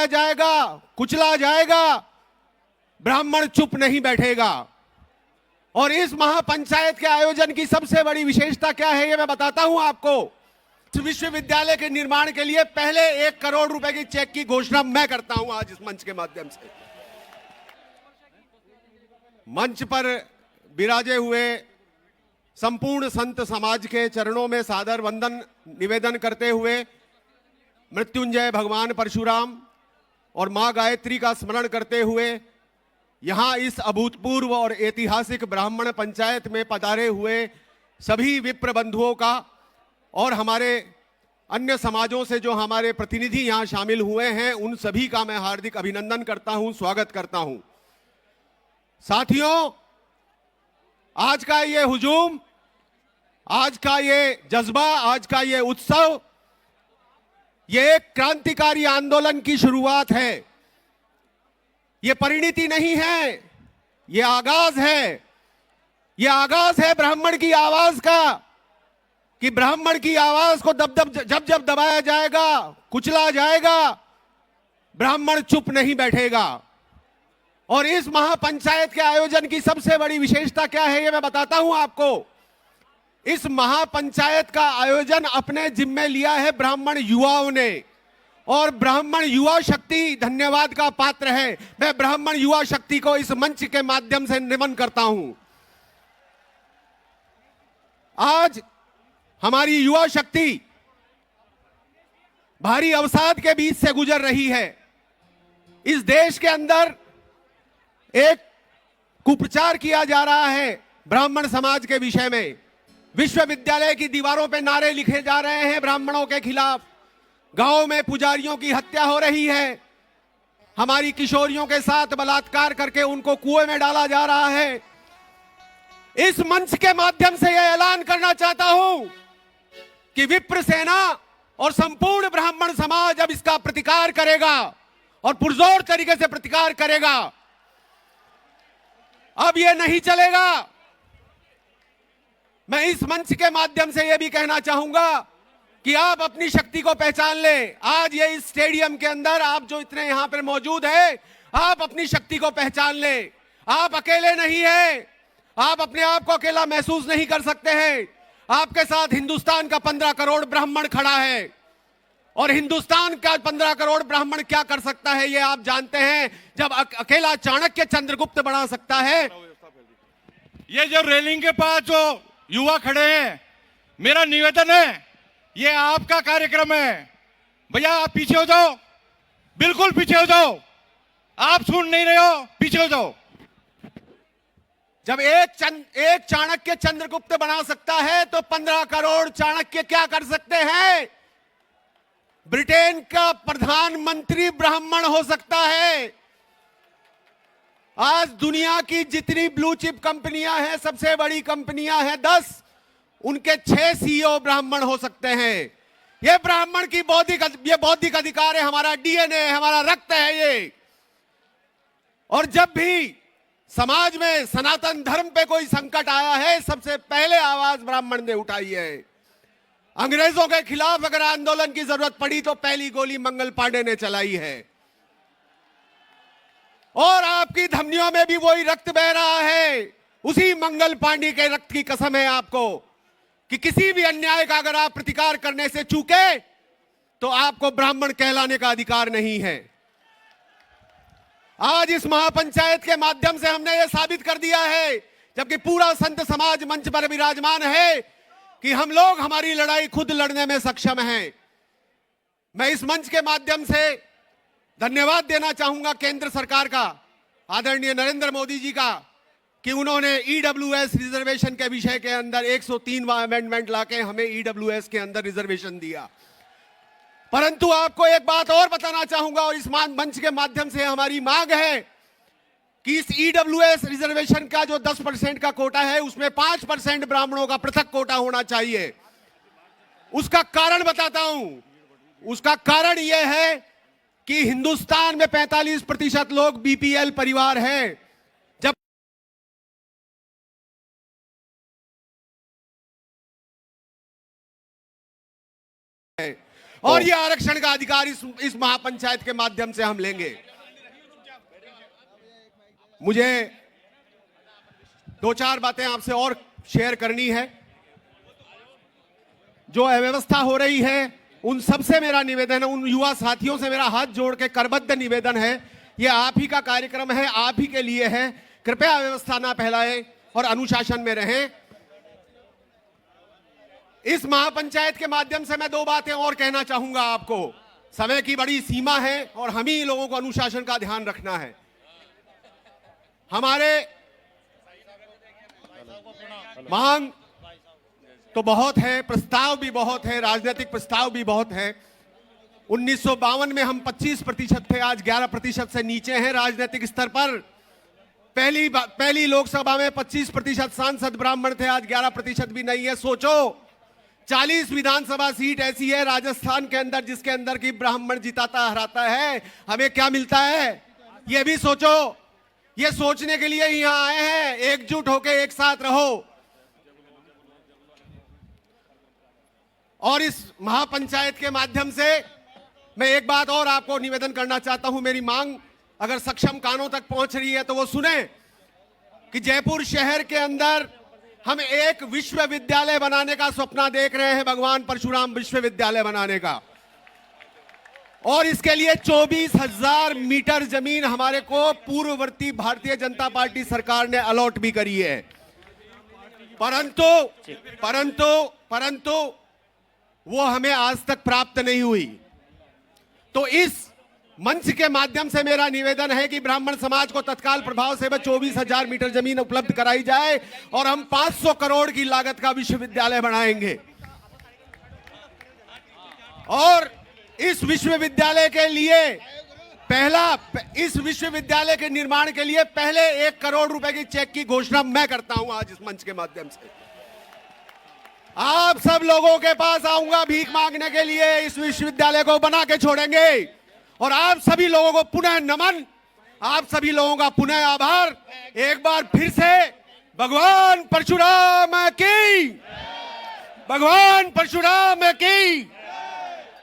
दबाया जाएगा, कुचला जाएगा, ब्राह्मण चुप नहीं बैठेगा। और इस महापंचायत के आयोजन की सबसे बड़ी विशेषता क्या है, ये मैं बताता हूं आपको। विश्वविद्यालय के निर्माण के लिए पहले 1 करोड़ रुपए की चेक की घोषणा मैं करता हूं आज इस मंच के माध्यम से। मंच पर विराजे हुए संपूर्ण संत समाज के चरणों में सादर वंदन निवेदन करते हुए मृत्युंजय भगवान परशुराम और मां गायत्री का स्मरण करते हुए यहां इस अभूतपूर्व और ऐतिहासिक ब्राह्मण पंचायत में पधारे हुए सभी विप्र बंधुओं का और हमारे अन्य समाजों से जो हमारे प्रतिनिधि यहां शामिल हुए हैं उन सभी का मैं हार्दिक अभिनंदन करता हूं, स्वागत करता हूं। साथियों, आज का ये हुजूम, आज का ये जज्बा, आज का ये उत्सव, ये एक क्रांतिकारी आंदोलन की शुरुआत है। ये परिणति नहीं है, ये आगाज है। ये आगाज है ब्राह्मण की आवाज का, कि ब्राह्मण की आवाज को जब जब दबाया जाएगा, कुचला जाएगा, ब्राह्मण चुप नहीं बैठेगा। और इस महापंचायत के आयोजन की सबसे बड़ी विशेषता क्या है, ये मैं बताता हूं आपको। इस महापंचायत का आयोजन अपने जिम्मे लिया है ब्राह्मण युवाओं ने, और ब्राह्मण युवा शक्ति धन्यवाद का पात्र है। मैं ब्राह्मण युवा शक्ति को इस मंच के माध्यम से नमन करता हूं। आज हमारी युवा शक्ति भारी अवसाद के बीच से गुजर रही है। इस देश के अंदर एक कुप्रचार किया जा रहा है ब्राह्मण समाज के विषय में। विश्वविद्यालय की दीवारों पर नारे लिखे जा रहे हैं ब्राह्मणों के खिलाफ। गांव में पुजारियों की हत्या हो रही है। हमारी किशोरियों के साथ बलात्कार करके उनको कुएं में डाला जा रहा है। इस मंच के माध्यम से यह ऐलान करना चाहता हूं कि विप्र सेना और संपूर्ण ब्राह्मण समाज अब इसका प्रतिकार करेगा और पुरजोर तरीके से प्रतिकार करेगा। अब यह नहीं चलेगा। मैं इस मंच के माध्यम से यह भी कहना चाहूंगा कि आप अपनी शक्ति को पहचान लें। आज ये इस स्टेडियम के अंदर आप जो इतने यहां पर मौजूद हैं, आप अपनी शक्ति को पहचान लें। आप अकेले नहीं हैं। आप अपने आप को अकेला महसूस नहीं कर सकते हैं। आपके साथ हिंदुस्तान का 15 करोड़ ब्राह्मण खड़ा है, और हिंदुस्तान का 15 करोड़ ब्राह्मण क्या कर सकता है ये आप जानते हैं। जब अकेला चाणक्य चंद्रगुप्त बना सकता है। ये जो रेलिंग के पास जो युवा खड़े हैं, मेरा निवेदन है, ये आपका कार्यक्रम है। भैया आप पीछे हो जाओ, बिल्कुल पीछे हो जाओ। आप सुन नहीं रहे हो, पीछे हो जाओ। जब एक चाणक्य चंद्रगुप्त बना सकता है तो 15 करोड़ चाणक्य क्या कर सकते हैं। ब्रिटेन का प्रधानमंत्री ब्राह्मण हो सकता है। आज दुनिया की जितनी ब्लू चिप कंपनियां हैं, सबसे बड़ी कंपनियां हैं 10, उनके 6 सीईओ ब्राह्मण हो सकते हैं। यह ब्राह्मण की बौद्धिक अधिकार है, हमारा डीएनए है, हमारा रक्त है ये। और जब भी समाज में सनातन धर्म पे कोई संकट आया है, सबसे पहले आवाज ब्राह्मण ने उठाई है। अंग्रेजों के खिलाफ अगर आंदोलन की जरूरत पड़ी तो पहली गोली मंगल पांडे ने चलाई है। और आपकी धमनियों में भी वही रक्त बह रहा है। उसी मंगल पांडे के रक्त की कसम है आपको कि किसी भी अन्याय का अगर आप प्रतिकार करने से चूके तो आपको ब्राह्मण कहलाने का अधिकार नहीं है। आज इस महापंचायत के माध्यम से हमने यह साबित कर दिया है, जबकि पूरा संत समाज मंच पर विराजमान है, कि हम लोग हमारी लड़ाई खुद लड़ने में सक्षम हैं। मैं इस मंच के माध्यम से धन्यवाद देना चाहूंगा केंद्र सरकार का, आदरणीय नरेंद्र मोदी जी का, कि उन्होंने ईडब्ल्यूएस रिजर्वेशन के विषय के अंदर 103वां अमेंडमेंट लाके हमें ईडब्ल्यूएस के अंदर रिजर्वेशन दिया। परंतु आपको एक बात और बताना चाहूंगा, और इस मंच के माध्यम से हमारी मांग है कि इस ईडब्ल्यूएस रिजर्वेशन का जो 10% का कोटा है, उसमें 5% ब्राह्मणों का पृथक कोटा होना चाहिए। उसका कारण बताता हूं। उसका कारण यह है कि हिंदुस्तान में 45% लोग बीपीएल परिवार हैं। जब और ये आरक्षण का अधिकार इस महापंचायत के माध्यम से हम लेंगे। मुझे दो चार बातें आपसे और शेयर करनी है। जो अव्यवस्था हो रही है उन सबसे मेरा निवेदन है, उन युवा साथियों से मेरा हाथ जोड़ के करबद्ध निवेदन है, ये आप ही का कार्यक्रम है, आप ही के लिए है। कृपया अव्यवस्था ना फैलाएं और अनुशासन में रहें। इस महापंचायत के माध्यम से मैं दो बातें और कहना चाहूंगा आपको। समय की बड़ी सीमा है और हम ही लोगों को अनुशासन का ध्यान रखना है। हमारे मांग तो बहुत है, प्रस्ताव भी बहुत है, राजनीतिक प्रस्ताव भी बहुत है। 1952 में हम 25% थे, आज 11% से नीचे हैं राजनीतिक स्तर पर। पहली लोकसभा में 25% सांसद ब्राह्मण थे, आज 11% भी नहीं है। सोचो 40 विधानसभा सीट ऐसी है राजस्थान के अंदर जिसके अंदर की ब्राह्मण जिताता हराता है, हमें क्या मिलता है ये भी सोचो। ये सोचने के लिए यहां आए हैं, एकजुट होकर एक साथ रहो। और इस महापंचायत के माध्यम से मैं एक बात और आपको निवेदन करना चाहता हूं। मेरी मांग अगर सक्षम कानों तक पहुंच रही है तो वो सुने कि जयपुर शहर के अंदर हम एक विश्वविद्यालय बनाने का सपना देख रहे हैं, भगवान परशुराम विश्वविद्यालय बनाने का। और इसके लिए 24,000 मीटर जमीन हमारे को पूर्ववर्ती भारतीय जनता पार्टी सरकार ने अलॉट भी करी है। परंतु वो हमें आज तक प्राप्त नहीं हुई। तो इस मंच के माध्यम से मेरा निवेदन है कि ब्राह्मण समाज को तत्काल प्रभाव से 24,000 मीटर जमीन उपलब्ध कराई जाए और हम 500 करोड़ की लागत का विश्वविद्यालय बनाएंगे। और इस विश्वविद्यालय के निर्माण के लिए पहले 1 करोड़ रुपए की चेक की घोषणा मैं करता हूं आज इस मंच के माध्यम से। आप सब लोगों के पास आऊंगा भीख मांगने के लिए, इस विश्वविद्यालय को बना के छोड़ेंगे। और आप सभी लोगों को पुनः नमन, आप सभी लोगों का पुनः आभार। एक बार फिर से भगवान परशुराम की, भगवान परशुराम की।